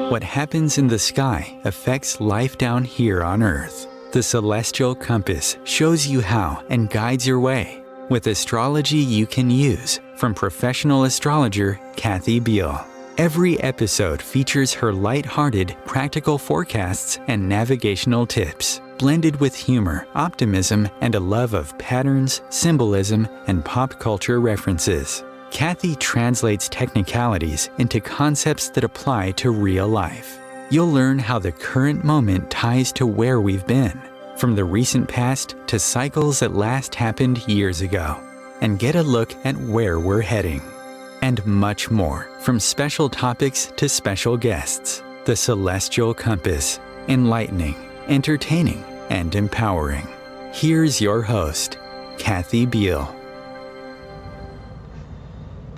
What happens in the sky affects life down here on Earth. The celestial compass shows you how and guides your way with astrology you can use from professional astrologer Kathy Beal. Every episode features her light-hearted, practical forecasts and navigational tips, blended with humor, optimism, and a love of patterns, symbolism, and pop culture references. Kathy translates technicalities into concepts that apply to real life. You'll learn how the current moment ties to where we've been, from the recent past to cycles that last happened years ago, and get a look at where we're heading. And much more, from special topics to special guests. The Celestial Compass, enlightening, entertaining, and empowering. Here's your host, Kathy Beal.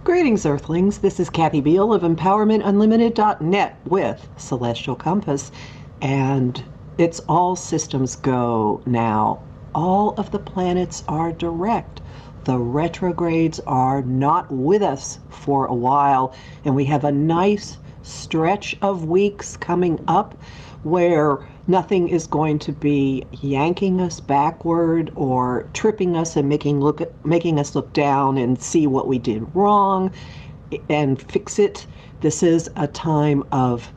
Greetings, Earthlings. This is Kathy Beal of EmpowermentUnlimited.net with Celestial Compass, and it's all systems go now. All of the planets are direct. The retrogrades are not with us for a while, and we have a nice stretch of weeks coming up where nothing is going to be yanking us backward or tripping us and making us look down and see what we did wrong and fix it. This is a time of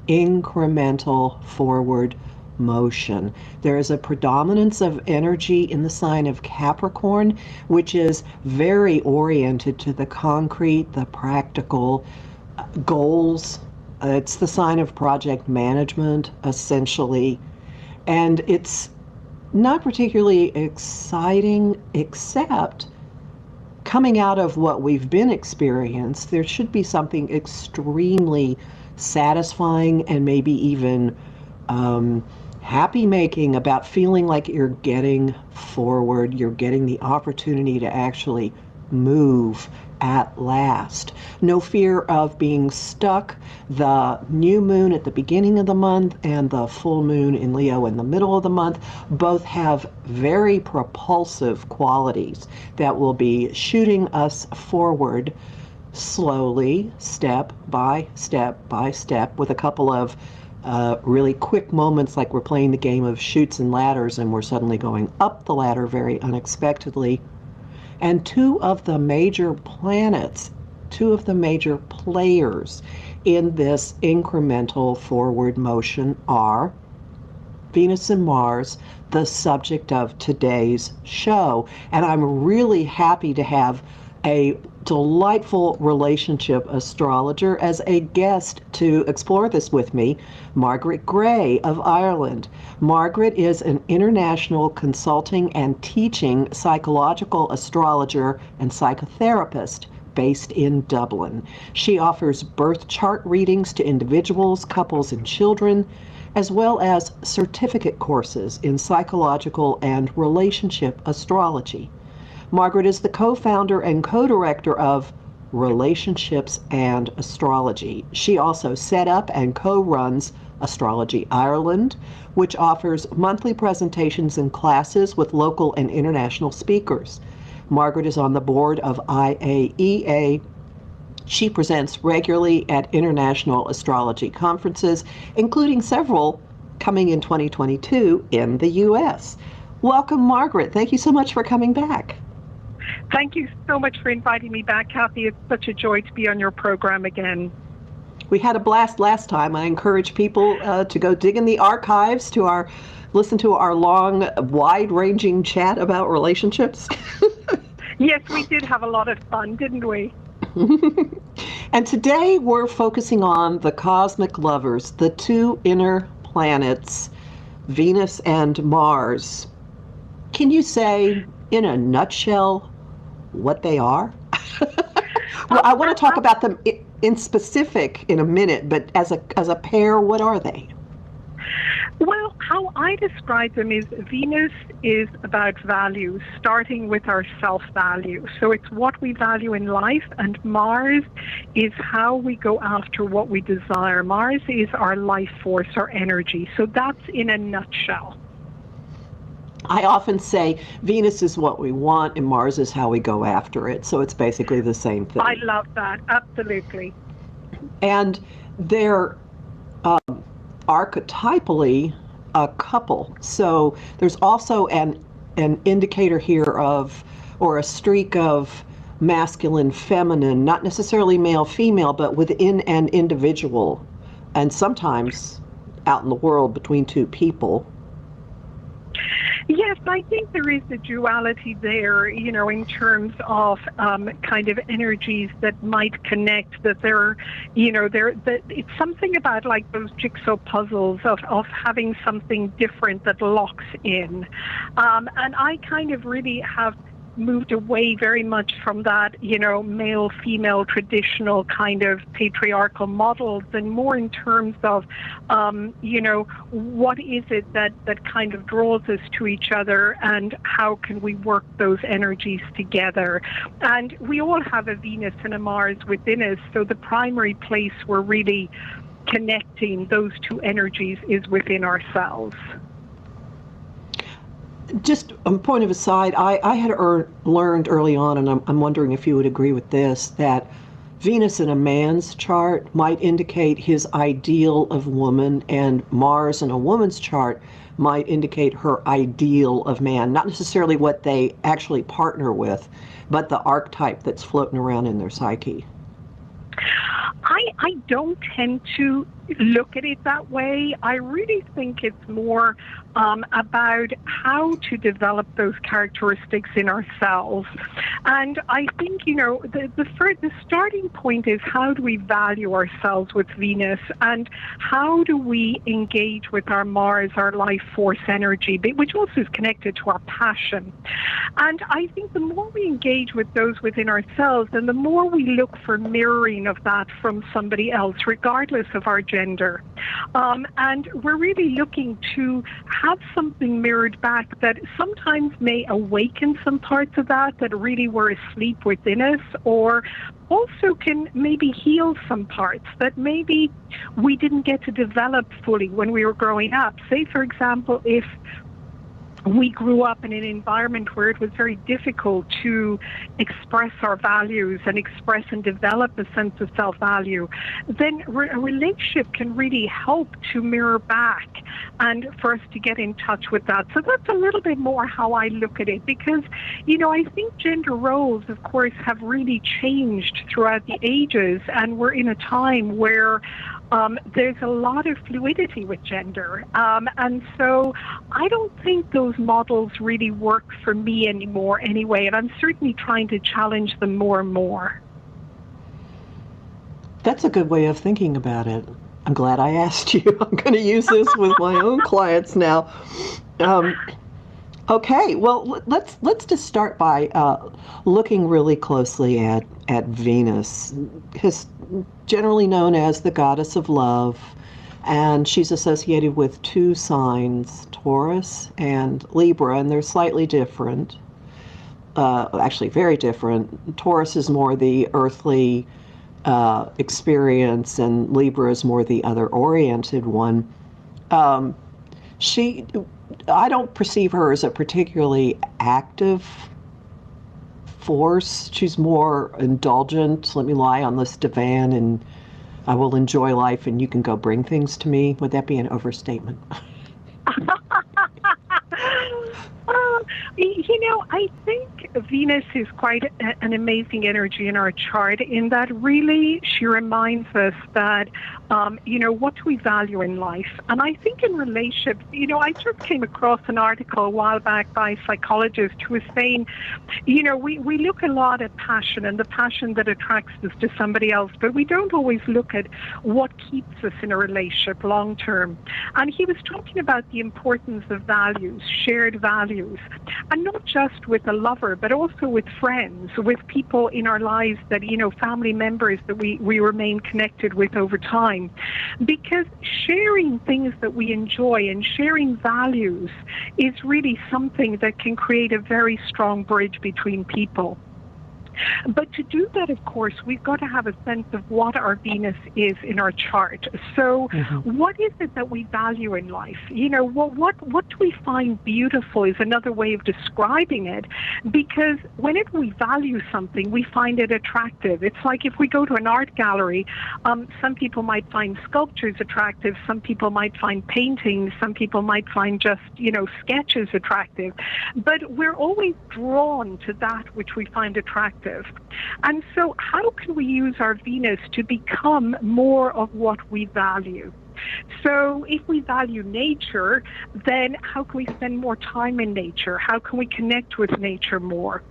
incremental forward motion. There is a predominance of energy in the sign of Capricorn, which is very oriented to the concrete, the practical goals. It's the sign of project management, essentially. And it's not particularly exciting, except coming out of what we've been experienced, there should be something extremely satisfying and maybe even happy-making about feeling like you're getting forward, you're getting the opportunity to actually move at last. No fear of being stuck. The new moon at the beginning of the month and the full moon in Leo in the middle of the month both have very propulsive qualities that will be shooting us forward slowly, step by step by step, with a couple of really quick moments like we're playing the game of chutes and ladders and we're suddenly going up the ladder very unexpectedly. And two of the major planets, two of the major players in this incremental forward motion are Venus and Mars, the subject of today's show. And I'm really happy to have a delightful relationship astrologer as a guest to explore this with me, Margaret Gray of Ireland. Margaret is an international consulting and teaching psychological astrologer and psychotherapist based in Dublin. She offers birth chart readings to individuals, couples, and children, as well as certificate courses in psychological and relationship astrology. Margaret is the co-founder and co-director of Relationships and Astrology. She also set up and co-runs Astrology Ireland, which offers monthly presentations and classes with local and international speakers. Margaret is on the board of IAEA. She presents regularly at international astrology conferences, including several coming in 2022 in the U.S. Welcome, Margaret. Thank you so much for coming back. Thank you so much for inviting me back, Kathy. It's such a joy to be on your program again. We had a blast last time. I encourage people to go dig in the archives to listen to our long, wide-ranging chat about relationships. Yes, we did have a lot of fun, didn't we? And today we're focusing on the cosmic lovers, the two inner planets, Venus and Mars. Can you say, in a nutshell, what they are? Well, I want to talk about them in specific in a minute, but as a pair, what are they? Well, how I describe them is Venus is about values, starting with our self-value. So it's what we value in life, and Mars is how we go after what we desire. Mars is our life force, our energy. So that's in a nutshell. I often say Venus is what we want and Mars is how we go after it. So it's basically the same thing. I love that. Absolutely. And they're archetypally a couple. So there's also an indicator here of, or a streak of masculine, feminine, not necessarily male, female, but within an individual, and sometimes out in the world between two people. Yes, I think there is a duality there, in terms of kind of energies that might connect, that that it's something about like those jigsaw puzzles of having something different that locks in. And I kind of really have moved away very much from that, male, female, traditional kind of patriarchal models, and more in terms of, what is it that kind of draws us to each other, and how can we work those energies together? And we all have a Venus and a Mars within us, so the primary place we're really connecting those two energies is within ourselves. Just a point of aside, I had learned early on, and I'm wondering if you would agree with this, that Venus in a man's chart might indicate his ideal of woman, and Mars in a woman's chart might indicate her ideal of man. Not necessarily what they actually partner with, but the archetype that's floating around in their psyche. I don't tend to look at it that way. I really think it's more about how to develop those characteristics in ourselves. And I think, the starting point is, how do we value ourselves with Venus, and how do we engage with our Mars, our life force energy, which also is connected to our passion. And I think the more we engage with those within ourselves, and the more we look for mirroring of that from somebody else, regardless of our gender. And we're really looking to have something mirrored back that sometimes may awaken some parts of that really were asleep within us, or also can maybe heal some parts that maybe we didn't get to develop fully when we were growing up. Say, for example, if we grew up in an environment where it was very difficult to express our values and express and develop a sense of self-value, then a relationship can really help to mirror back and for us to get in touch with that. So that's a little bit more how I look at it, because, I think gender roles, of course, have really changed throughout the ages, and we're in a time where there's a lot of fluidity with gender. And so I don't think those models really work for me anymore anyway, and I'm certainly trying to challenge them more and more. That's a good way of thinking about it. I'm glad I asked you. I'm going to use this with my own clients now. Okay, well, let's just start by looking really closely at Venus. Generally known as the goddess of love, and she's associated with two signs, Taurus and Libra, and they're slightly different. Actually, very different. Taurus is more the earthly experience, and Libra is more the other-oriented one. I don't perceive her as a particularly active force. She's more indulgent. Let me lie on this divan and I will enjoy life and you can go bring things to me. Would that be an overstatement? I think Venus is quite an amazing energy in our chart, in that really she reminds us that, what do we value in life? And I think in relationships, I just came across an article a while back by a psychologist who was saying, we look a lot at passion and the passion that attracts us to somebody else, but we don't always look at what keeps us in a relationship long term. And he was talking about the importance of values, shared values, and not just with a lover, but also with friends, with people in our lives that, family members that we remain connected with over time. Because sharing things that we enjoy and sharing values is really something that can create a very strong bridge between people. But to do that, of course, we've got to have a sense of what our Venus is in our chart. So what is it that we value in life? You know, what do we find beautiful is another way of describing it, because whenever we value something, we find it attractive. It's like if we go to an art gallery, some people might find sculptures attractive, some people might find paintings, some people might find just, you know, sketches attractive. But we're always drawn to that which we find attractive. And so how can we use our Venus to become more of what we value? So if we value nature, then how can we spend more time in nature? How can we connect with nature more?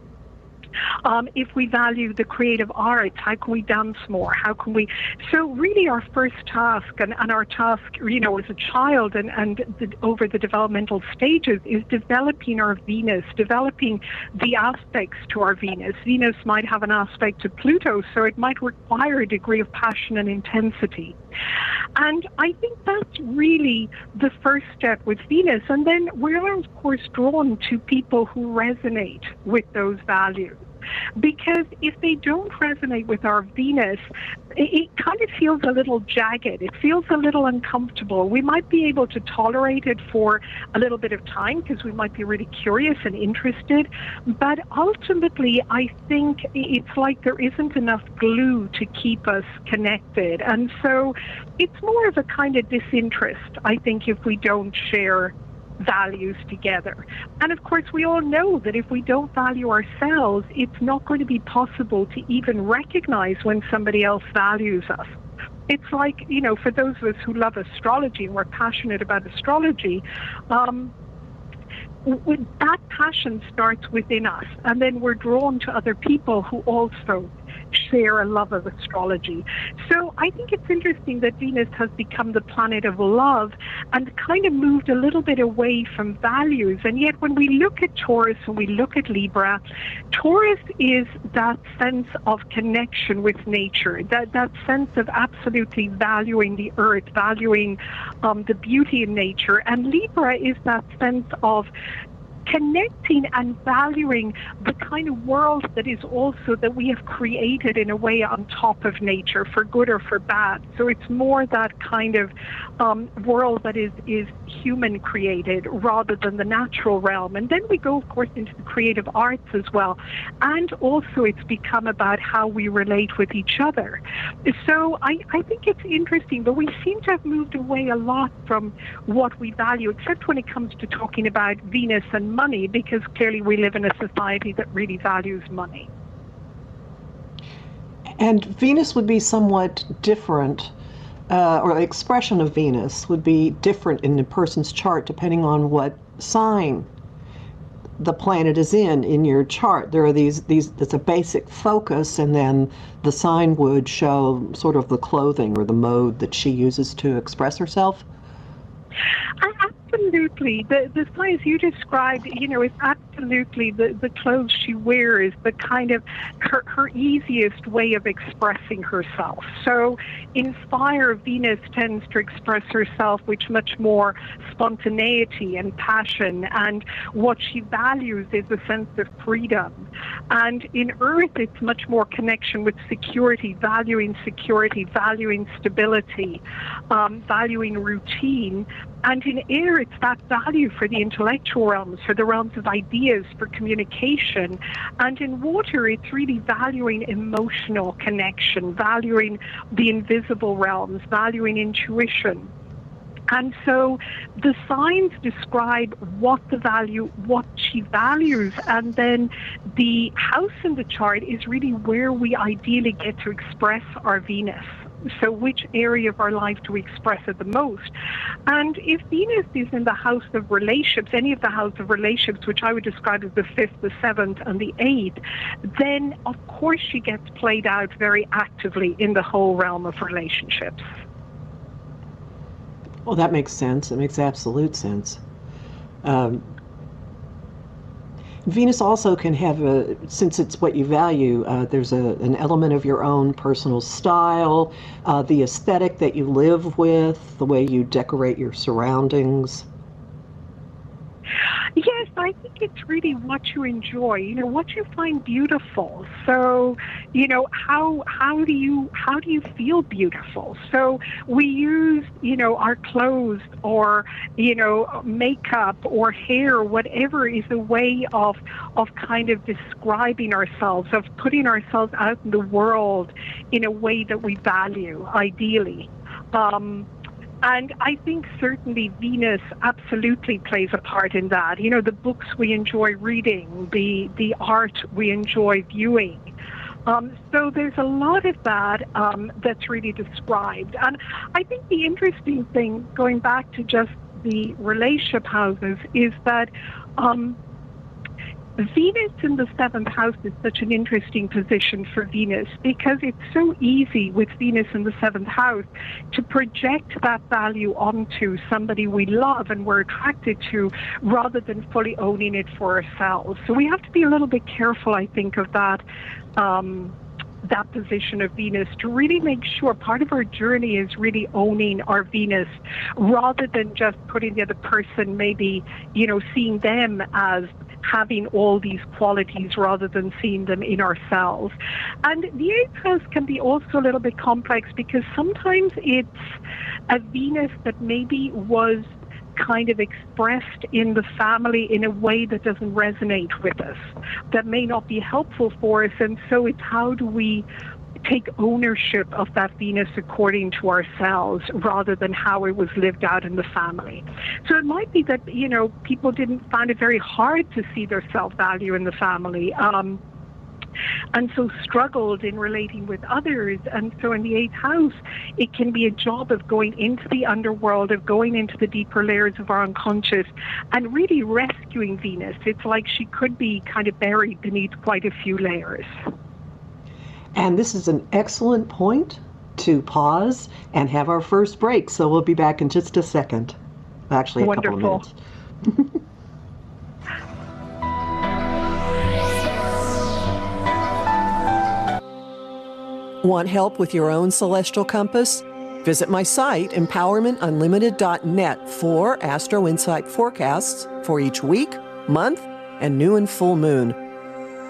If we value the creative arts, how can we dance more? How can we? So really our first task and our task, you know, as a child and over the developmental stages is developing our Venus, developing the aspects to our Venus. Venus might have an aspect to Pluto, so it might require a degree of passion and intensity. And I think that's really the first step with Venus. And then we're, of course, drawn to people who resonate with those values. Because if they don't resonate with our Venus, it kind of feels a little jagged. It feels a little uncomfortable. We might be able to tolerate it for a little bit of time because we might be really curious and interested. But ultimately, I think it's like there isn't enough glue to keep us connected. And so it's more of a kind of disinterest, I think, if we don't share values together. And of course, we all know that if we don't value ourselves, it's not going to be possible to even recognize when somebody else values us. It's like, you know, for those of us who love astrology and we're passionate about astrology, that passion starts within us, and then we're drawn to other people who also share a love of astrology. So I think it's interesting that Venus has become the planet of love and kind of moved a little bit away from values. And yet when we look at Taurus and we look at Libra, Taurus is that sense of connection with nature, that sense of absolutely valuing the earth, valuing the beauty in nature. And Libra is that sense of connecting and valuing the kind of world that is also that we have created in a way on top of nature, for good or for bad. So it's more that kind of world that is human created rather than the natural realm. And then we go, of course, into the creative arts as well. And also it's become about how we relate with each other. So I think it's interesting, but we seem to have moved away a lot from what we value, except when it comes to talking about Venus and money, because clearly we live in a society that really values money. And Venus would be somewhat different, or the expression of Venus would be different in a person's chart depending on what sign the planet is in your chart. There are these it's a basic focus, and then the sign would show sort of the clothing or the mode that she uses to express herself. Absolutely. The size you described, you know, is absolutely the clothes she wears, the kind of her easiest way of expressing herself. So in Fire, Venus tends to express herself with much more spontaneity and passion, and what she values is a sense of freedom. And in Earth, it's much more connection with security, valuing stability, valuing routine. And in Air, it's that value for the intellectual realms, for the realms of ideas, for communication. And in Water, it's really valuing emotional connection, valuing the invisible realms, valuing intuition. And so the signs describe what she values, and then the house in the chart is really where we ideally get to express our Venus. So which area of our life do we express it the most? And if Venus is in the house of relationships, any of the house of relationships, which I would describe as the 5th, the 7th, and the 8th, then of course she gets played out very actively in the whole realm of relationships. Well, that makes sense. It makes absolute sense. Venus also can have since it's what you value, there's an element of your own personal style, the aesthetic that you live with, the way you decorate your surroundings. Yes, I think it's really what you enjoy, what you find beautiful. So, how do you feel beautiful? So we use, our clothes or, makeup or hair, whatever is a way of kind of describing ourselves, of putting ourselves out in the world in a way that we value, ideally. And I think certainly Venus absolutely plays a part in that. The books we enjoy reading, the art we enjoy viewing. So there's a lot of that that's really described. And I think the interesting thing, going back to just the relationship houses, is that Venus in the seventh house is such an interesting position for Venus because it's so easy with Venus in the seventh house to project that value onto somebody we love and we're attracted to rather than fully owning it for ourselves. So we have to be a little bit careful, I think, of that position of Venus to really make sure part of our journey is really owning our Venus rather than just putting the other person, maybe, seeing them as having all these qualities rather than seeing them in ourselves. And the eighth house can be also a little bit complex because sometimes it's a Venus that maybe was kind of expressed in the family in a way that doesn't resonate with us, that may not be helpful for us. And so it's how do we take ownership of that Venus according to ourselves rather than how it was lived out in the family. So it might be that, people didn't find it very hard to see their self-value in the family. And so struggled in relating with others. And so in the eighth house, it can be a job of going into the underworld, of going into the deeper layers of our unconscious and really rescuing Venus. It's like she could be kind of buried beneath quite a few layers. And this is an excellent point to pause and have our first break. So we'll be back in just a second. Actually, a couple of minutes. Want help with your own celestial compass? Visit my site, empowermentunlimited.net, for Astro Insight forecasts for each week, month, and new and full moon.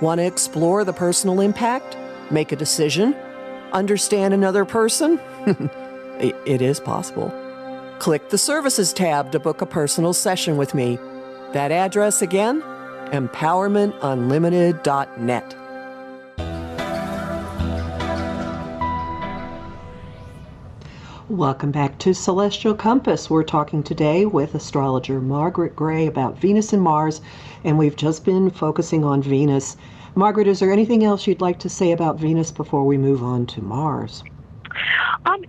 Want to explore the personal impact? Make a decision? Understand another person? It is possible. Click the Services tab to book a personal session with me. That address again, empowermentunlimited.net. Welcome back to Celestial Compass. We're talking today with astrologer Margaret Gray about Venus and Mars, and we've just been focusing on Venus. Margaret, is there anything else you'd like to say about Venus before we move on to Mars?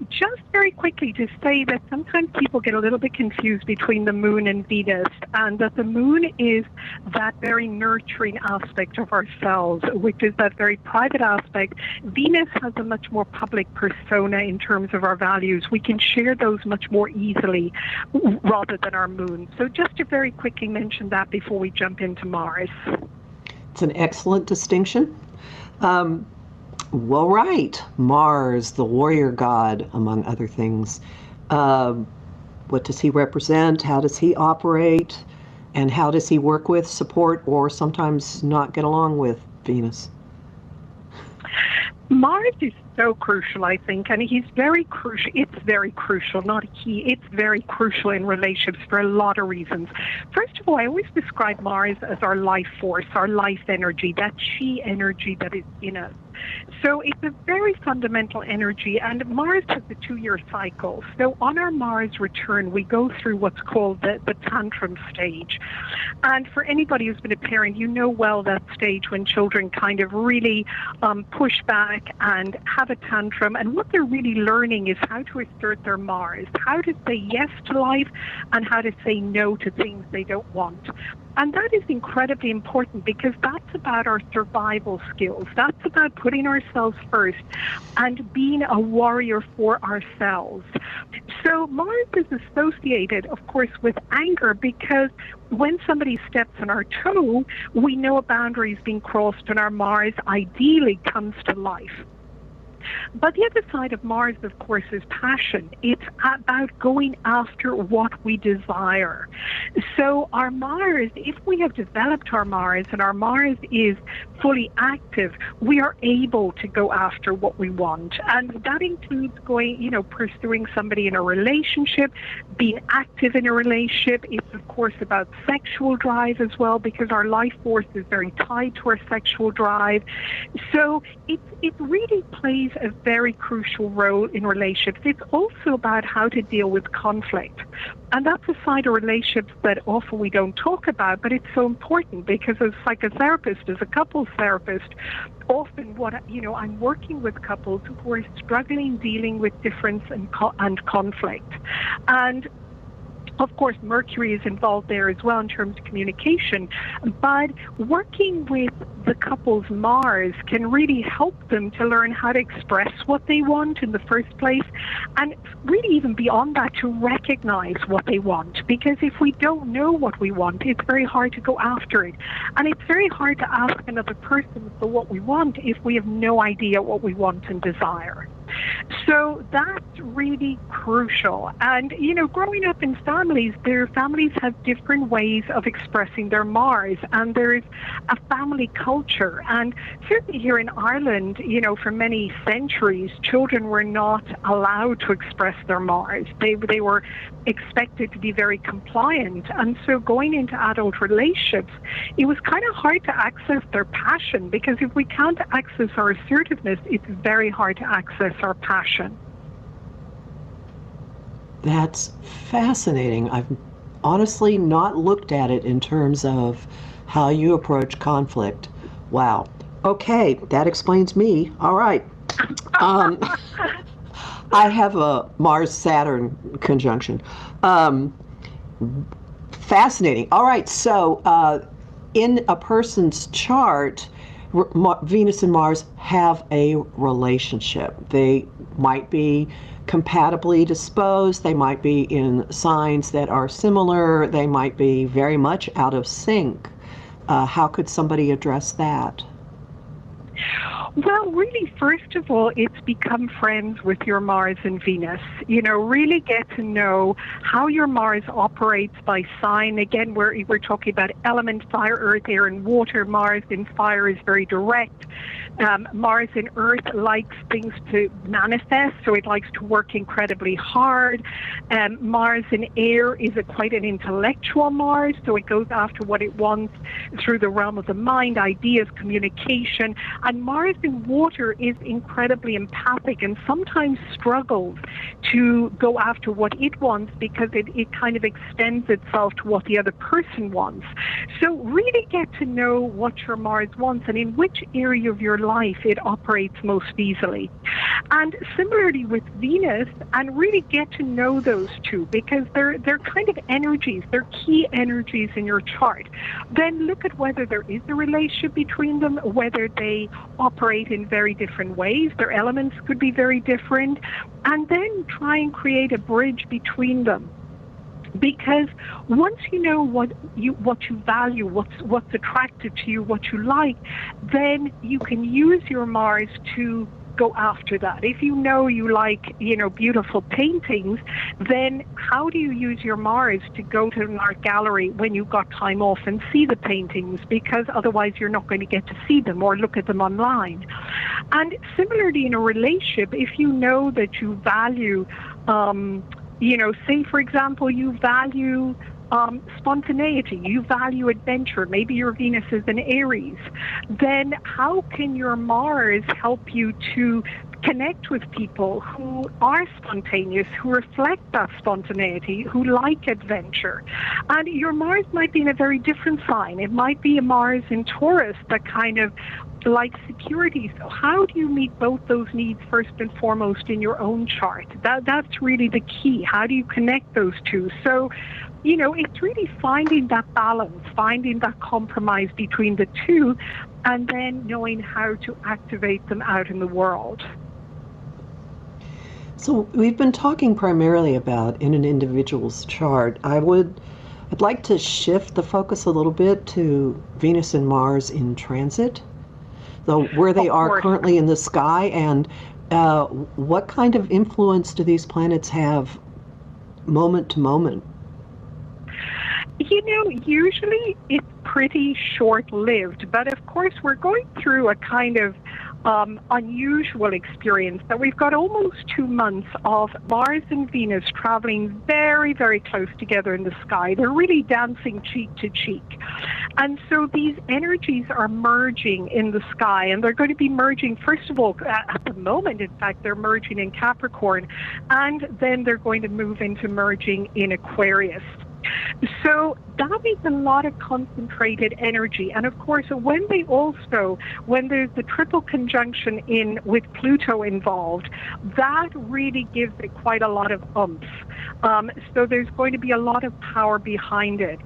Just very quickly to say that sometimes people get a little bit confused between the moon and Venus, and that the moon is that very nurturing aspect of ourselves, which is that very private aspect. Venus has a much more public persona in terms of our values. We can share those much more easily rather than our moon. So just to very quickly mention that before we jump into Mars. It's an excellent distinction. Well, right. Mars, the warrior god, among other things. What does he represent? How does he operate? And how does he work with, support, or sometimes not get along with Venus? Mars is so crucial, I think, and he's very crucial. It's very crucial, not he. It's very crucial in relationships for a lot of reasons. First of all, I always describe Mars as our life force, our life energy, that chi energy that is in us. So it's a very fundamental energy, and Mars has a 2-year cycle. So on our Mars return, we go through what's called the Tantrum Stage. And for anybody who's been a parent, you know well that stage when children kind of really push back and have a tantrum. And what they're really learning is how to assert their Mars, how to say yes to life and how to say no to things they don't want. And that is incredibly important because that's about our survival skills. That's about putting ourselves first and being a warrior for ourselves. So Mars is associated, of course, with anger because when somebody steps on our toe, we know a boundary is being crossed and our Mars ideally comes to life. But the other side of Mars, of course, is passion. It's about going after what we desire. So our Mars, if we have developed our Mars and our Mars is fully active, we are able to go after what we want. And that includes pursuing somebody in a relationship, being active in a relationship. It's, of course, about sexual drive as well, because our life force is very tied to our sexual drive. So it really plays a very crucial role in relationships. It's also about how to deal with conflict. And that's a side of relationships that often we don't talk about, but it's so important, because as a psychotherapist, as a couples therapist, often I'm working with couples who are struggling dealing with difference and conflict. And of course, Mercury is involved there as well in terms of communication, but working with the couple's Mars can really help them to learn how to express what they want in the first place, and really even beyond that, to recognize what they want. Because if we don't know what we want, it's very hard to go after it. And it's very hard to ask another person for what we want if we have no idea what we want and desire. So that's really crucial. And, growing up in families, their families have different ways of expressing their Mars, and there is a family culture. And certainly here in Ireland, for many centuries, children were not allowed to express their Mars. They were expected to be very compliant. And so going into adult relationships, it was kind of hard to access their passion, because if we can't access our assertiveness, it's very hard to access our passion. That's fascinating. I've honestly not looked at it in terms of how you approach conflict. Wow. Okay, that explains me. All right. I have a Mars-Saturn conjunction. Fascinating. All right, so in a person's chart, Venus and Mars have a relationship. They might be compatibly disposed. They might be in signs that are similar. They might be very much out of sync. How could somebody address that? Well, really, first of all, it's become friends with your Mars and Venus. Really get to know how your Mars operates by sign. Again, we're talking about element: fire, earth, air, and water. Mars in fire is very direct. Mars in earth likes things to manifest, so it likes to work incredibly hard. Mars in air is quite an intellectual Mars, so it goes after what it wants through the realm of the mind, ideas, communication. And Mars in water is incredibly empathic and sometimes struggles to go after what it wants, because it kind of extends itself to what the other person wants. So really get to know what your Mars wants and in which area of your life it operates most easily. And similarly with Venus, and really get to know those two, because they're kind of energies, they're key energies in your chart. Then look at whether there is a relationship between them, whether they operate in very different ways. Their elements could be very different. And then try and create a bridge between them. Because once you know what you value, what's attractive to you, what you like, then you can use your Mars to go after that. If you know you like, beautiful paintings, then how do you use your Mars to go to an art gallery when you've got time off and see the paintings? Because otherwise you're not going to get to see them or look at them online. And similarly in a relationship, if you know that you value, say, for example, you value spontaneity, you value adventure, maybe your Venus is in Aries, then how can your Mars help you to connect with people who are spontaneous, who reflect that spontaneity, who like adventure? And your Mars might be in a very different sign. It might be a Mars in Taurus that kind of like security. So how do you meet both those needs first and foremost in your own chart? That's really the key. How do you connect those two? So, it's really finding that balance, finding that compromise between the two, and then knowing how to activate them out in the world. So we've been talking primarily about in an individual's chart. I'd like to shift the focus a little bit to Venus and Mars in transit, where they are currently in the sky, and What kind of influence do these planets have moment to moment? You know, usually it's pretty short-lived, but of course we're going through a kind of unusual experience that we've got almost 2 months of Mars and Venus traveling very, very close together in the sky. They're really dancing cheek to cheek. And so these energies are merging in the sky, and they're going to be merging, first of all, at the moment, in fact, they're merging in Capricorn, and then they're going to move into merging in Aquarius. So that is a lot of concentrated energy. And of course, when there's the triple conjunction in with Pluto involved, that really gives it quite a lot of oomph. So there's going to be a lot of power behind it.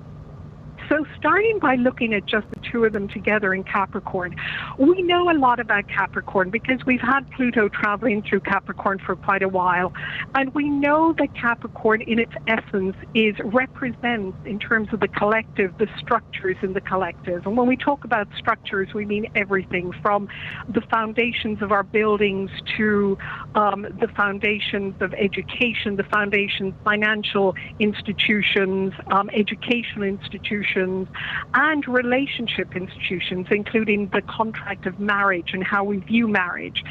So starting by looking at just the two of them together in Capricorn, we know a lot about Capricorn because we've had Pluto traveling through Capricorn for quite a while. And we know that Capricorn in its essence represents, in terms of the collective, the structures in the collective. And when we talk about structures, we mean everything from the foundations of our buildings to the foundations of education, the foundations, financial institutions, educational institutions, and relationship institutions, including the contract of marriage and how we view marriage.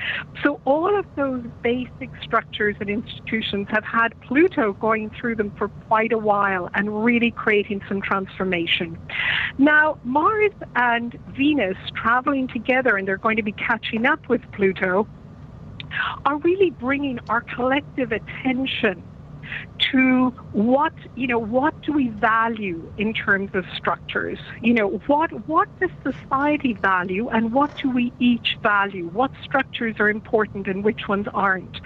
So all of those basic structures and institutions have had Pluto going through them for quite a while and really creating some transformation. Now, Mars and Venus traveling together, and they're going to be catching up with Pluto, are really bringing our collective attention to what do we value in terms of structures? What does society value and what do we each value? What structures are important and which ones aren't?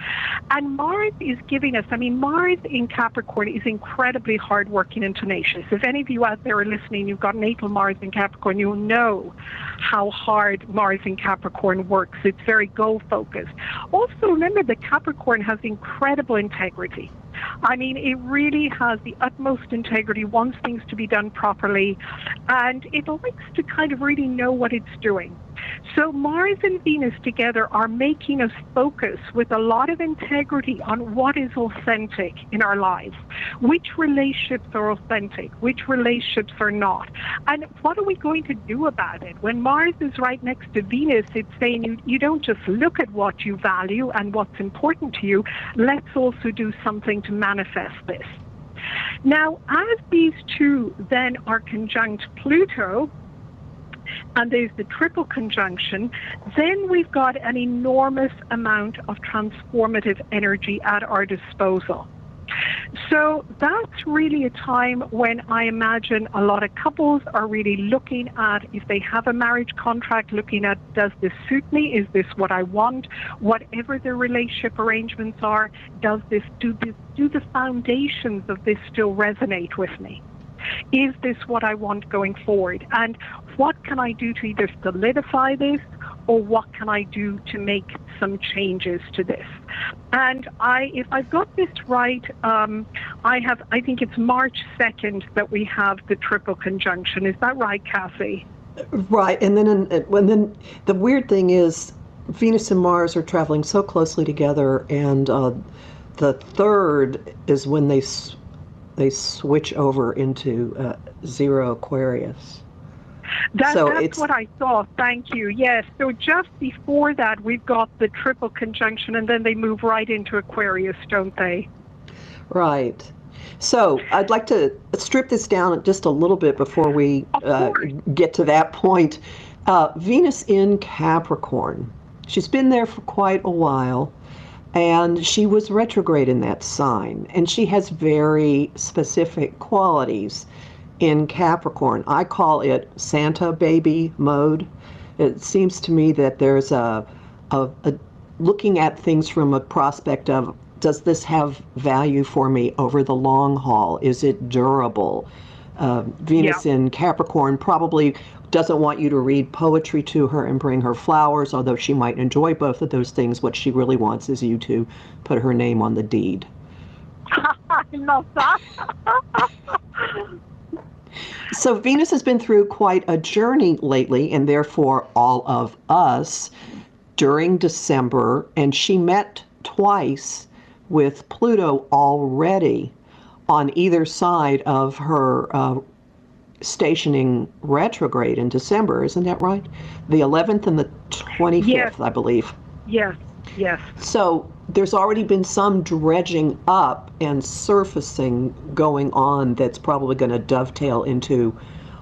And Mars is giving us, Mars in Capricorn is incredibly hardworking and tenacious. If any of you out there are listening, you've got natal Mars in Capricorn, you'll know how hard Mars in Capricorn works. It's very goal-focused. Also, remember that Capricorn has incredible integrity. It really has the utmost integrity, wants things to be done properly, and it likes to kind of really know what it's doing. So Mars and Venus together are making us focus with a lot of integrity on what is authentic in our lives, which relationships are authentic, which relationships are not, and what are we going to do about it? When Mars is right next to Venus, it's saying you don't just look at what you value and what's important to you, let's also do something to manifest this. Now, as these two then are conjunct Pluto, and there's the triple conjunction, then we've got an enormous amount of transformative energy at our disposal. So that's really a time when I imagine a lot of couples are really looking at, if they have a marriage contract, looking at, does this suit me? Is this what I want? Whatever their relationship arrangements are, do the foundations of this still resonate with me? Is this what I want going forward? And what can I do to either solidify this, or what can I do to make some changes to this? And if I've got this right, I think it's March 2nd that we have the triple conjunction. Is that right, Cassie? Right. And then the weird thing is Venus and Mars are traveling so closely together, and the third is when they switch over into zero Aquarius. That's what I thought. Thank you. Yes. So just before that, we've got the triple conjunction, and then they move right into Aquarius, don't they? Right. So I'd like to strip this down just a little bit before we get to that point. Venus in Capricorn. She's been there for quite a while, and she was retrograde in that sign, and she has very specific qualities in Capricorn. I call it Santa baby mode. It seems to me that there's a looking at things from a prospect of, does this have value for me over the long haul? Is it durable? Venus in Capricorn probably doesn't want you to read poetry to her and bring her flowers, although she might enjoy both of those things. What she really wants is you to put her name on the deed. I love that. So Venus has been through quite a journey lately, and therefore all of us. during December, and she met twice with Pluto already on either side of her stationing retrograde in December. Isn't that right? The 11th and the 25th, Yes. I believe. Yes, yes. So there's already been some dredging up and surfacing going on that's probably going to dovetail into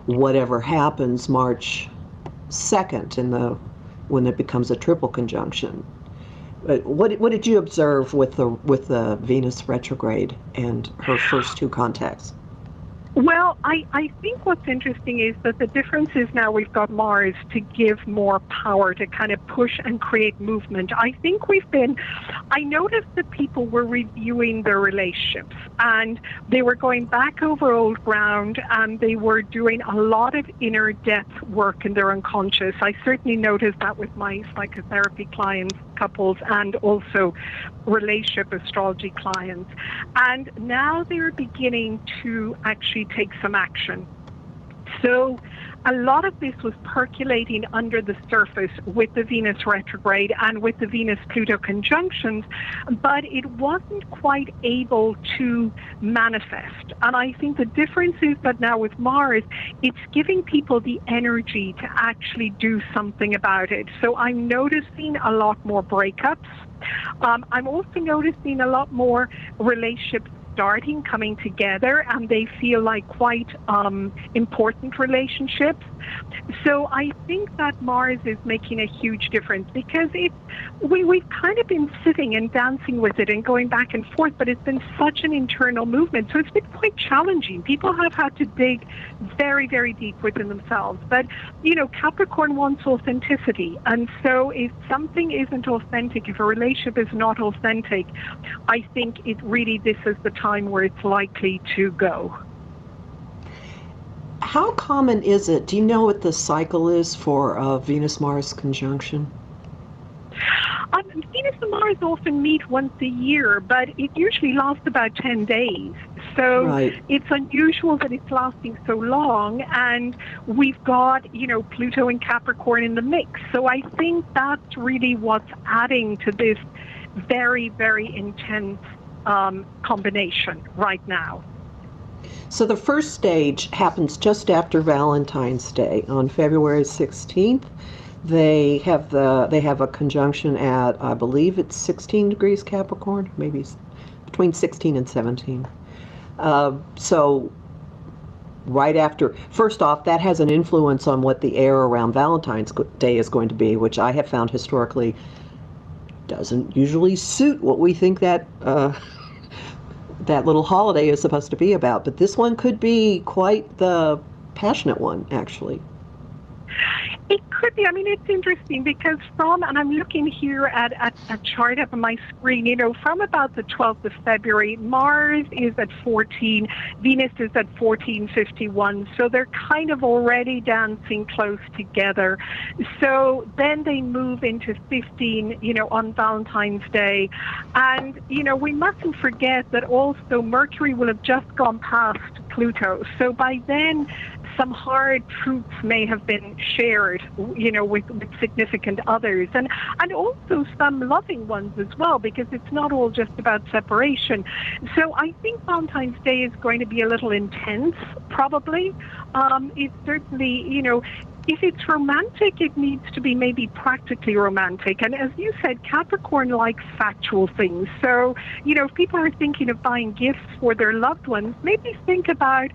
whatever happens March 2nd when it becomes a triple conjunction. What did you observe with the Venus retrograde and her first two contacts? Well, I think what's interesting is that the difference is now we've got Mars to give more power to kind of push and create movement. I think I noticed that people were reviewing their relationships and they were going back over old ground and they were doing a lot of inner depth work in their unconscious. I certainly noticed that with my psychotherapy clients, couples, and also relationship astrology clients. And now they're beginning to actually take some action. So a lot of this was percolating under the surface with the Venus retrograde and with the Venus-Pluto conjunctions, but it wasn't quite able to manifest. And I think the difference is that now with Mars, it's giving people the energy to actually do something about it. So I'm noticing a lot more breakups. I'm also noticing a lot more relationships coming together, and they feel like quite important relationships. So I think that Mars is making a huge difference because we've kind of been sitting and dancing with it and going back and forth, but it's been such an internal movement. So it's been quite challenging. People have had to dig very, very deep within themselves. But, Capricorn wants authenticity. And so if something isn't authentic, if a relationship is not authentic, I think this is the time where it's likely to go. How common is it? Do you know what the cycle is for a Venus-Mars conjunction? Venus and Mars often meet once a year, but it usually lasts about 10 days. So Right. It's unusual that it's lasting so long, and we've got, Pluto and Capricorn in the mix. So I think that's really what's adding to this very, very intense combination right now. So the first stage happens just after Valentine's Day on February 16th. They have a conjunction at, I believe it's 16 degrees Capricorn, maybe between 16 and 17. So right after, first off, that has an influence on what the air around Valentine's Day is going to be, which I have found historically doesn't usually suit what we think that that little holiday is supposed to be about. But this one could be quite the passionate one, actually. It could be. I mean, it's interesting because and I'm looking here at a chart up on my screen, from about the 12th of February, Mars is at 14, Venus is at 1451. So they're kind of already dancing close together. So then they move into 15, on Valentine's Day. And, we mustn't forget that also Mercury will have just gone past Pluto. So by then, some hard truths may have been shared, with significant others, and also some loving ones as well, because it's not all just about separation. So I think Valentine's Day is going to be a little intense, probably. It's certainly, if it's romantic, it needs to be maybe practically romantic. And as you said, Capricorn likes factual things. So, if people are thinking of buying gifts for their loved ones, maybe think about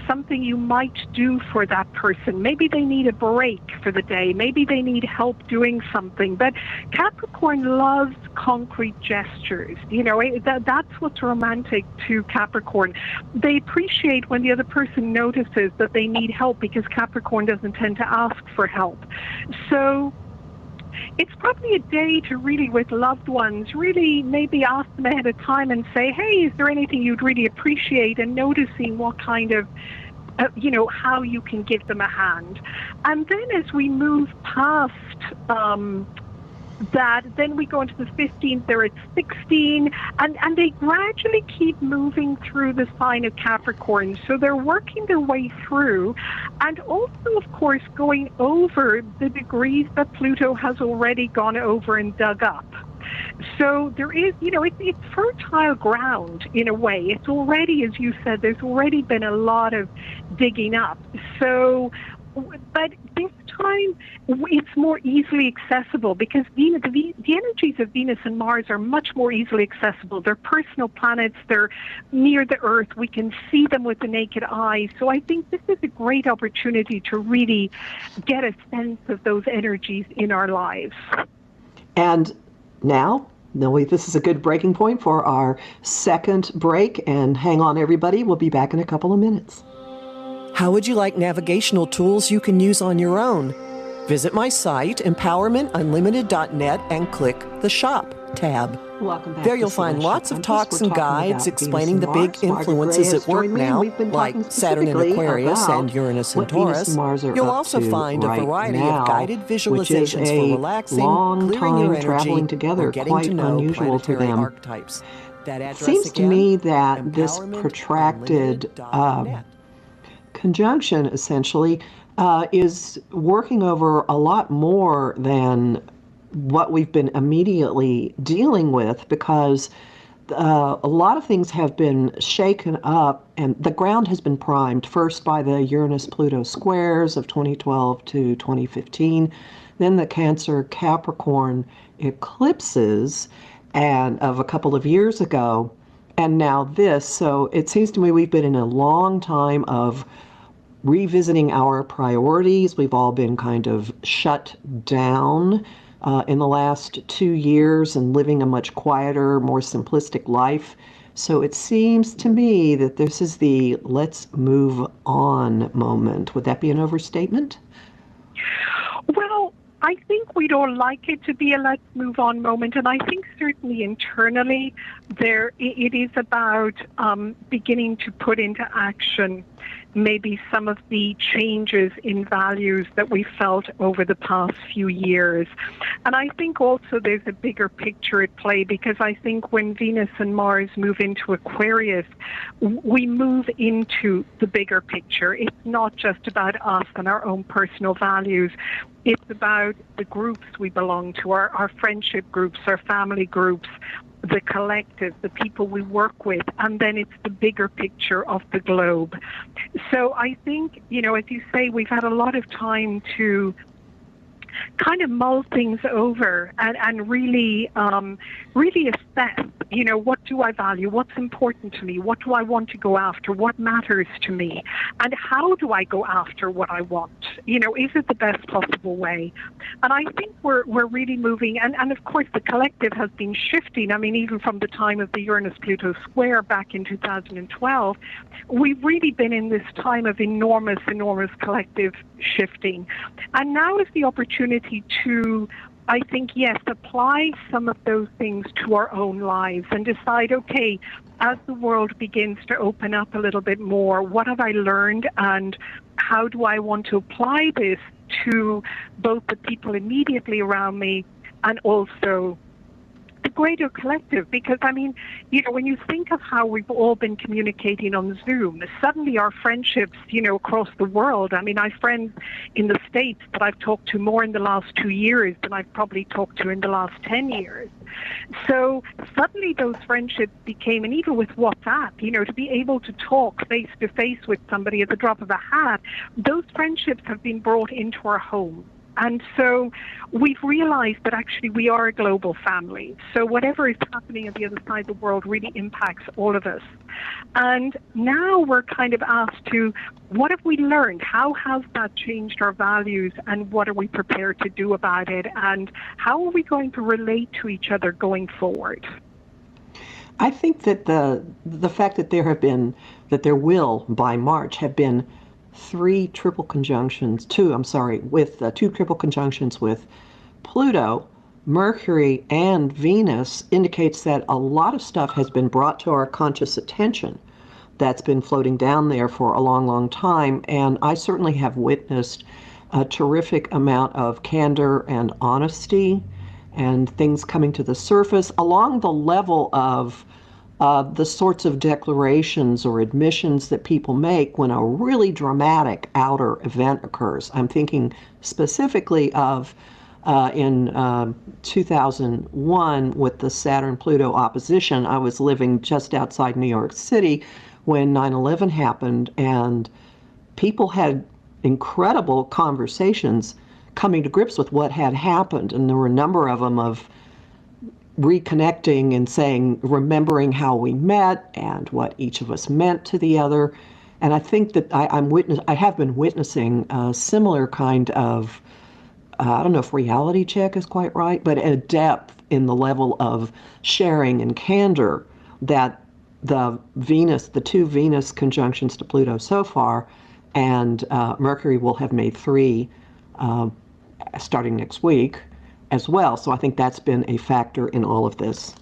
something you might do for that person. Maybe they need a break for the day. Maybe they need help doing something. But Capricorn loves concrete gestures. That's what's romantic to Capricorn. They appreciate when the other person notices that they need help, because Capricorn doesn't tend to ask for help. So it's probably a day to really, with loved ones, really maybe ask them ahead of time and say, hey, is there anything you'd really appreciate? And noticing what kind of, how you can give them a hand. And then as we move past that then we go into the 15th, they're at 16, and they gradually keep moving through the sign of Capricorn. So they're working their way through, and also, of course, going over the degrees that Pluto has already gone over and dug up. So there is, it's fertile ground in a way. It's already, as you said, there's already been a lot of digging up. So, but this time it's more easily accessible because the energies of Venus and Mars are much more easily accessible. They're personal planets. They're near the Earth. We can see them with the naked eye. So I think this is a great opportunity to really get a sense of those energies in our lives. And now, this is a good breaking point for our second break. And hang on, everybody. We'll be back in a couple of minutes. How would you like navigational tools you can use on your own? Visit my site, empowermentunlimited.net, and click the Shop tab. Welcome back. There you'll find lots of talks and guides explaining the big influences at work now, like Saturn in Aquarius and Uranus in Taurus. You'll also find a variety of guided visualizations for relaxing, clearing your energy, together, or getting to know planetary archetypes. That address seems again, to me that this protracted conjunction essentially is working over a lot more than what we've been immediately dealing with, because a lot of things have been shaken up and the ground has been primed, first by the Uranus-Pluto squares of 2012 to 2015, then the Cancer-Capricorn eclipses and of a couple of years ago, and now this. So it seems to me we've been in a long time of revisiting our priorities. We've all been kind of shut down in the last 2 years and living a much quieter, more simplistic life. So it seems to me that this is the let's move on moment. Would that be an overstatement? Well, I think we'd all like it to be a let's move on moment, and I think certainly internally it is about beginning to put into action maybe some of the changes in values that we felt over the past few years. And I think also there's a bigger picture at play, because I think when Venus and Mars move into Aquarius, we move into the bigger picture. It's not just about us and our own personal values. It's about the groups we belong to, our friendship groups, our family groups, the collective, the people we work with, and then it's the bigger picture of the globe. So I think, as you say, we've had a lot of time to kind of mull things over and really assess, what do I value? What's important to me? What do I want to go after? What matters to me? And how do I go after what I want? Is it the best possible way? And I think we're really moving, and of course the collective has been shifting. I mean, even from the time of the Uranus-Pluto square back in 2012, we've really been in this time of enormous collective shifting. And now is the opportunity to, I think, yes, apply some of those things to our own lives and decide, okay, as the world begins to open up a little bit more, what have I learned and how do I want to apply this to both the people immediately around me and also the greater collective? Because, I mean, when you think of how we've all been communicating on Zoom, suddenly our friendships, across the world, I mean, I have friends in the States that I've talked to more in the last 2 years than I've probably talked to in the last 10 years. So suddenly those friendships became, and even with WhatsApp, to be able to talk face to face with somebody at the drop of a hat, those friendships have been brought into our home. And so we've realized that actually we are a global family. So whatever is happening at the other side of the world really impacts all of us. And now we're kind of asked to, what have we learned? How has that changed our values? And what are we prepared to do about it? And how are we going to relate to each other going forward? I think that the fact that there will by March have been two triple conjunctions with Pluto, Mercury, and Venus indicates that a lot of stuff has been brought to our conscious attention that's been floating down there for a long, long time. And I certainly have witnessed a terrific amount of candor and honesty and things coming to the surface along the level of the sorts of declarations or admissions that people make when a really dramatic outer event occurs. I'm thinking specifically of in 2001 with the Saturn-Pluto opposition. I was living just outside New York City when 9/11 happened, and people had incredible conversations coming to grips with what had happened, and there were a number of them of reconnecting and saying, remembering how we met and what each of us meant to the other. And I think that I have been witnessing a similar kind of, I don't know if reality check is quite right, but a depth in the level of sharing and candor that the two Venus conjunctions to Pluto so far, and Mercury will have made 3 starting next week as well. So I think that's been a factor in all of this.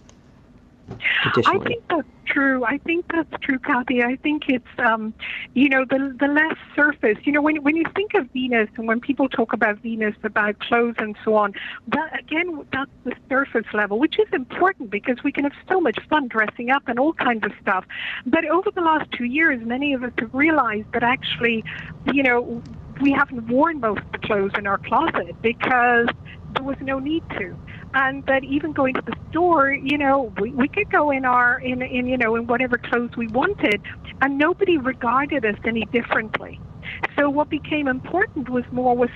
Additionally. I think that's true. Kathy. I think it's, the less surface. When you think of Venus and when people talk about Venus, about clothes and so on, that's the surface level, which is important because we can have so much fun dressing up and all kinds of stuff. But over the last 2 years, many of us have realized that actually, we haven't worn most of the clothes in our closet because there was no need to. And that even going to the store, we could go in in whatever clothes we wanted, and nobody regarded us any differently. So what became important was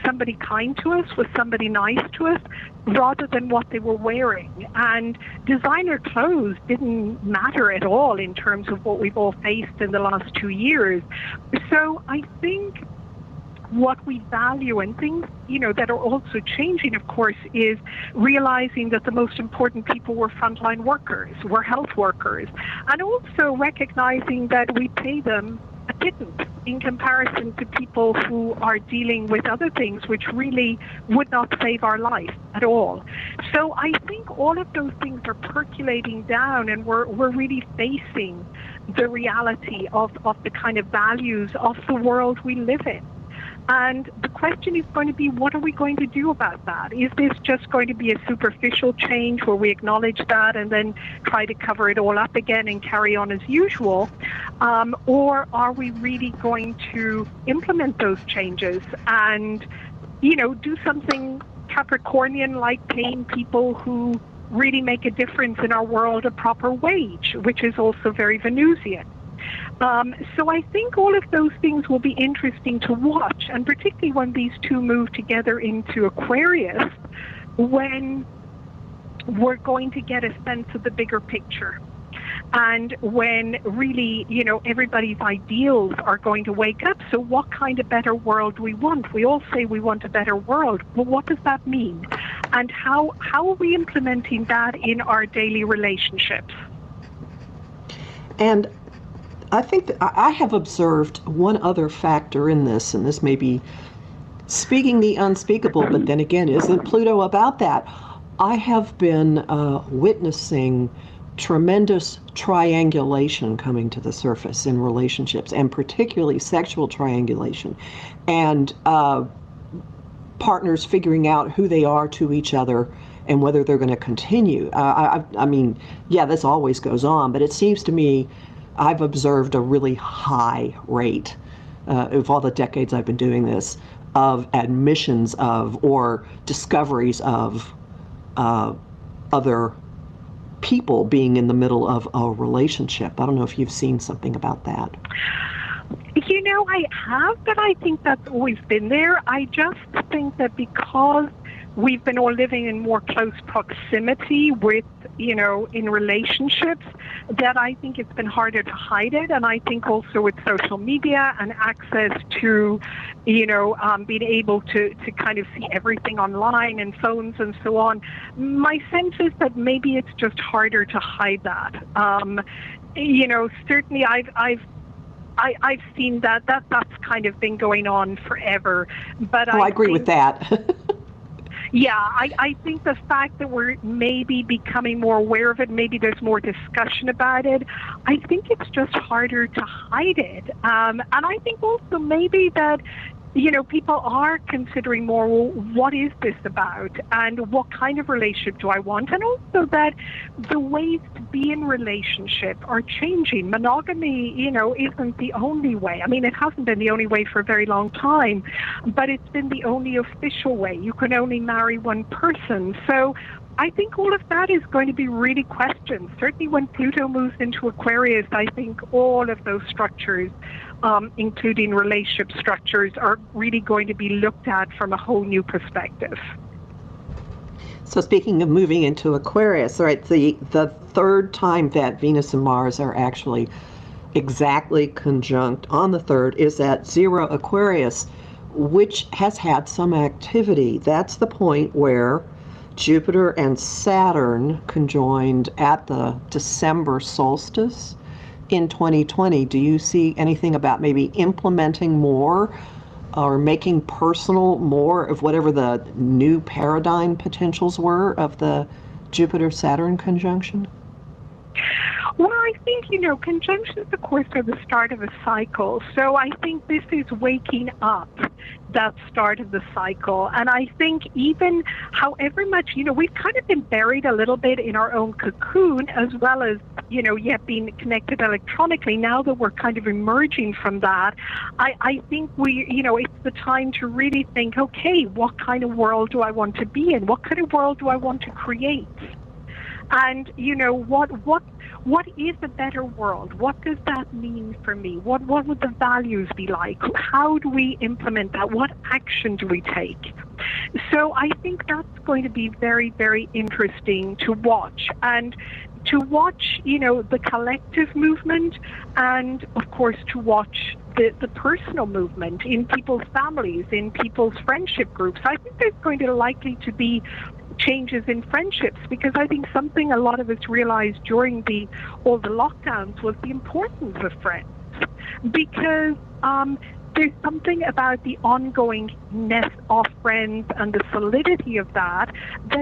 somebody kind to us, was somebody nice to us, rather than what they were wearing. And designer clothes didn't matter at all in terms of what we've all faced in the last 2 years. So I think what we value and things, that are also changing, of course, is realizing that the most important people were frontline workers, were health workers, and also recognizing that we pay them a pittance in comparison to people who are dealing with other things which really would not save our life at all. So I think all of those things are percolating down, and we're really facing the reality of the kind of values of the world we live in. And the question is going to be, what are we going to do about that? Is this just going to be a superficial change where we acknowledge that and then try to cover it all up again and carry on as usual? Or are we really going to implement those changes and, do something Capricornian like paying people who really make a difference in our world a proper wage, which is also very Venusian? So I think all of those things will be interesting to watch, and particularly when these two move together into Aquarius, when we're going to get a sense of the bigger picture. And when really, everybody's ideals are going to wake up. So what kind of better world do we want? We all say we want a better world. Well, what does that mean? And how are we implementing that in our daily relationships? And I think that I have observed one other factor in this, and this may be speaking the unspeakable, but then again, isn't Pluto about that? I have been witnessing tremendous triangulation coming to the surface in relationships, and particularly sexual triangulation, and partners figuring out who they are to each other and whether they're going to continue. I mean, this always goes on, but it seems to me I've observed a really high rate of all the decades I've been doing this of admissions of or discoveries of other people being in the middle of a relationship. I don't know if you've seen something about that. I have, but I think that's always been there. I just think that because we've been all living in more close proximity with, in relationships, that I think it's been harder to hide it. And I think also with social media and access to, being able to kind of see everything online and phones and so on, my sense is that maybe it's just harder to hide that. Certainly I've seen that's kind of been going on forever. But I agree with that. Yeah, I think the fact that we're maybe becoming more aware of it, maybe there's more discussion about it, I think it's just harder to hide it. And I think also maybe that, people are considering more, well, what is this about and what kind of relationship do I want? And also that the ways to be in relationship are changing. Monogamy, isn't the only way. I mean, it hasn't been the only way for a very long time, but it's been the only official way. You can only marry one person. So I think all of that is going to be really questioned. Certainly when Pluto moves into Aquarius, I think all of those structures, including relationship structures, are really going to be looked at from a whole new perspective. So speaking of moving into Aquarius, right, the third time that Venus and Mars are actually exactly conjunct on the 3rd is at 0 Aquarius, which has had some activity. That's the point where Jupiter and Saturn conjoined at the December solstice in 2020. Do you see anything about maybe implementing more or making personal more of whatever the new paradigm potentials were of the Jupiter-Saturn conjunction? Well, I think, conjunctions, of course, are the start of a cycle. So I think this is waking up that start of the cycle. And I think even however much, we've kind of been buried a little bit in our own cocoon, as well as, yet being connected electronically. Now that we're kind of emerging from that, I think it's the time to really think, okay, what kind of world do I want to be in? What kind of world do I want to create? And, what is a better world? What does that mean for me? What would the values be like? How do we implement that? What action do we take? So I think that's going to be very, very interesting to watch. And to watch, the collective movement, and of course to watch the personal movement in people's families, in people's friendship groups. I think there's going to likely to be changes in friendships, because I think something a lot of us realized during all the lockdowns was the importance of friends, because there's something about the ongoingness of friends and the solidity of that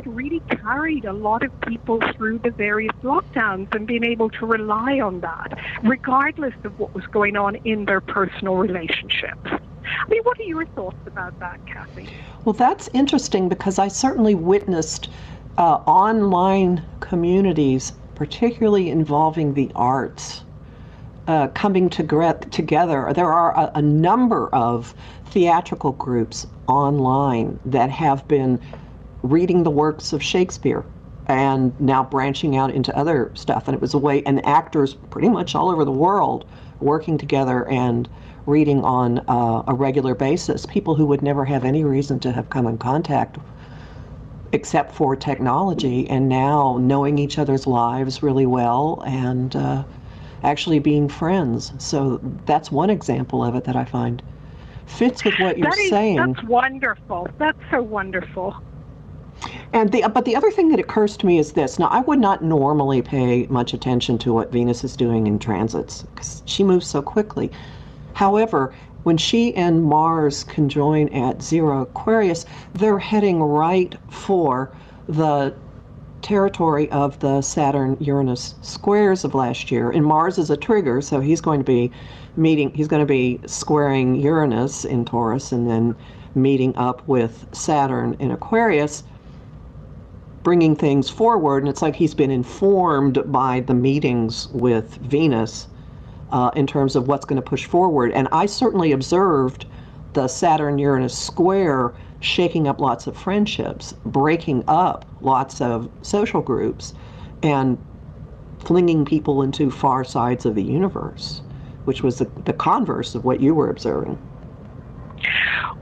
really carried a lot of people through the various lockdowns, and being able to rely on that regardless of what was going on in their personal relationships. I mean, what are your thoughts about that, Kathy? Well, that's interesting, because I certainly witnessed online communities, particularly involving the arts, coming together. There are a number of theatrical groups online that have been reading the works of Shakespeare and now branching out into other stuff. And it was a way, and actors pretty much all over the world working together and reading on a regular basis. People who would never have any reason to have come in contact except for technology, and now knowing each other's lives really well and actually being friends. So that's one example of it that I find fits with what you're saying. That's wonderful. That's so wonderful. And but the other thing that occurs to me is this. Now, I would not normally pay much attention to what Venus is doing in transits, because she moves so quickly. However, when she and Mars conjoin at 0 Aquarius, they're heading right for the territory of the Saturn-Uranus squares of last year. And Mars is a trigger, so he's going to be squaring Uranus in Taurus and then meeting up with Saturn in Aquarius, bringing things forward. And it's like he's been informed by the meetings with Venus in terms of what's going to push forward. And I certainly observed the Saturn-Uranus square shaking up lots of friendships, breaking up lots of social groups, and flinging people into far sides of the universe, which was the converse of what you were observing.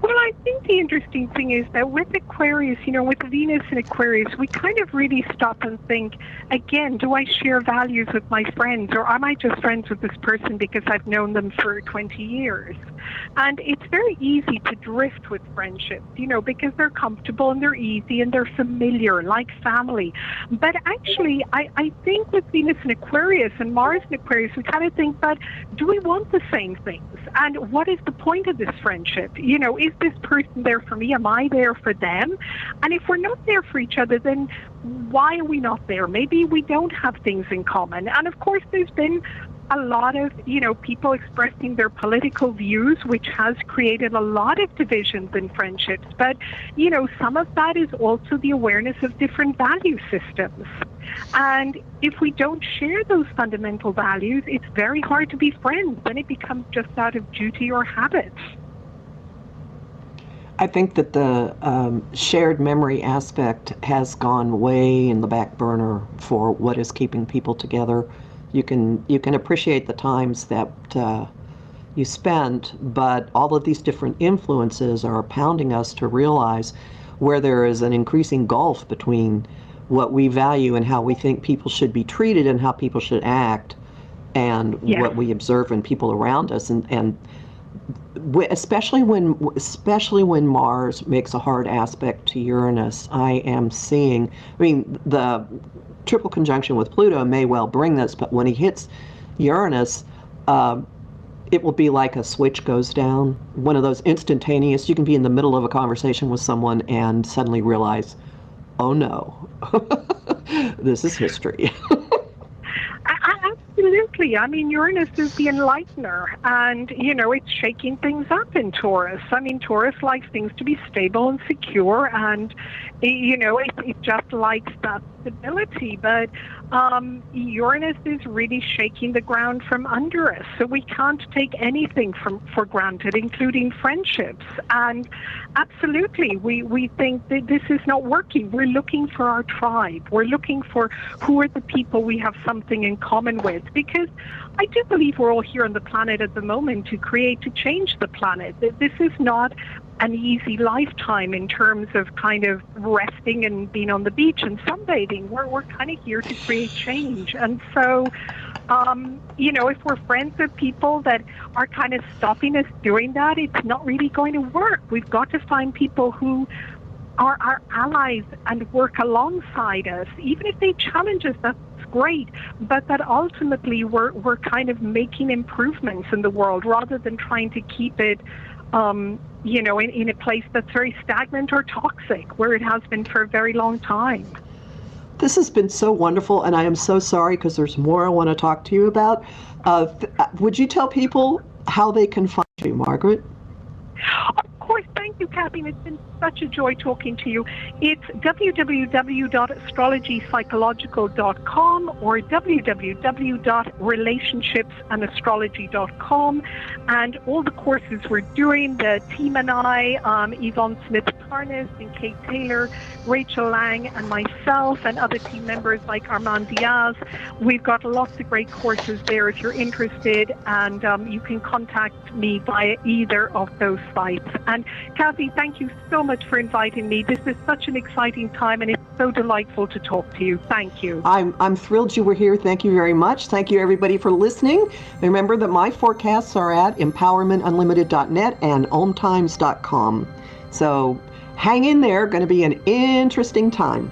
Well, I think the interesting thing is that with Aquarius, with Venus in Aquarius, we kind of really stop and think, again, do I share values with my friends, or am I just friends with this person because I've known them for 20 years? And it's very easy to drift with friendships, because they're comfortable and they're easy and they're familiar, like family. But actually, I think with Venus in Aquarius and Mars in Aquarius, we kind of think, but do we want the same things? And what is the point of this friendship? Is this person there for me? Am I there for them? And if we're not there for each other, then why are we not there? Maybe we don't have things in common. And of course, there's been a lot of, people expressing their political views, which has created a lot of divisions in friendships. But, some of that is also the awareness of different value systems. And if we don't share those fundamental values, it's very hard to be friends. Then it becomes just out of duty or habit. I think that the shared memory aspect has gone way in the back burner for what is keeping people together. You can appreciate the times that you spent, but all of these different influences are pounding us to realize where there is an increasing gulf between what we value and how we think people should be treated and how people should act, and what we observe in people around us, and especially when Mars makes a hard aspect to Uranus. I am seeing, the triple conjunction with Pluto may well bring this, but when he hits Uranus, it will be like a switch goes down, one of those instantaneous. You can be in the middle of a conversation with someone and suddenly realize, oh no, this is history. Absolutely. Uranus is the enlightener, and, it's shaking things up in Taurus. Taurus likes things to be stable and secure, and, it just likes that stability. But Uranus is really shaking the ground from under us, so we can't take anything for granted, including friendships. And absolutely, we think that this is not working. We're looking for our tribe. We're looking for who are the people we have something in common with, because I do believe we're all here on the planet at the moment to change the planet. This is not an easy lifetime in terms of kind of resting and being on the beach and sunbathing. We're kind of here to create change. And so, if we're friends with people that are kind of stopping us doing that, it's not really going to work. We've got to find people who are our allies and work alongside us, even if they challenge us. That's great, but that ultimately we're kind of making improvements in the world rather than trying to keep it, in a place that's very stagnant or toxic, where it has been for a very long time. This has been so wonderful, and I am so sorry because there's more I want to talk to you about. Would you tell people how they can find you, Margaret? Of course. Thank you, Kathleen. It's been such a joy talking to you. It's www.astrologypsychological.com or www.relationshipsandastrology.com. And all the courses we're doing, the team and I, Yvonne Smith-Tarnas and Kate Taylor, Rachel Lang and myself and other team members like Armand Diaz, we've got lots of great courses there if you're interested, and you can contact me via either of those sites. And Kathy, thank you so much for inviting me. This is such an exciting time, and it's so delightful to talk to you. Thank you. I'm thrilled you were here. Thank you very much. Thank you, everybody, for listening. Remember that my forecasts are at empowermentunlimited.net and omtimes.com. So hang in there. Going to be an interesting time.